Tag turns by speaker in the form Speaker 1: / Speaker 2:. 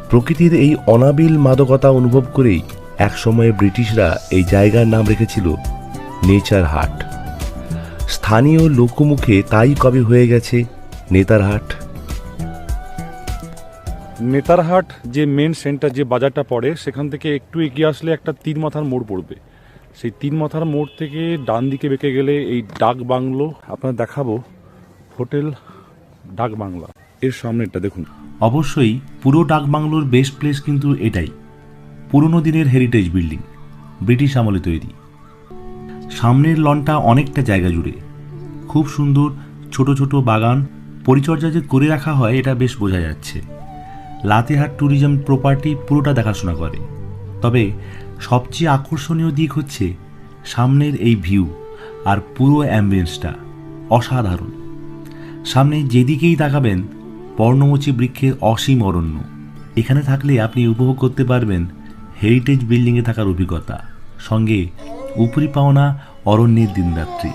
Speaker 1: প্রকৃতির এই অনাবিল মাদকতা অনুভব করেই একসময়ে ব্রিটিশরা এই জায়গার নাম রেখেছিল নেচার হাট। স্থানীয় লোকমুখে তাই কবে হয়ে গেছে নেতারহাট।
Speaker 2: নেতারহাট যে মেন সেন্টার, যে বাজারটা পড়ে, সেখান থেকে একটু এগিয়ে আসলে একটা 3 মাথার মোড় পড়বে। সেই 3 মাথার মোড় থেকে ডান দিকে বেঁকে গেলে এই ডাক বাংলো আপনার দেখাবো, হোটেল ডাক বাংলা, এর সামনেটা দেখুন।
Speaker 3: অবশ্যই পুরো ডাকবাংলোর বেস্ট প্লেস কিন্তু এটাই, পুরনো দিনের হেরিটেজ বিল্ডিং, ব্রিটিশ আমলে তৈরি। সামনের লনটা অনেকটা জায়গা জুড়ে, খুব সুন্দর ছোট ছোট বাগান, পরিচর্যা যে করে রাখা হয় এটা বেশ বোঝা যাচ্ছে। লাতেহাট ট্যুরিজম প্রপার্টি পুরোটা দেখাশোনা করে। তবে সবচেয়ে আকর্ষণীয় দিক হচ্ছে সামনের এই ভিউ আর পুরো অ্যাম্বিয়েন্সটা অসাধারণ। সামনে যেদিকেই তাকাবেন পর্ণমোচী বৃক্ষের অসীম অরণ্য। এখানে থাকলে আপনি উপভোগ করতে পারবেন হেরিটেজ বিল্ডিংয়ে থাকার অভিজ্ঞতা, সঙ্গে উপরি পাওনা অরণ্যের দিনরাত্রি।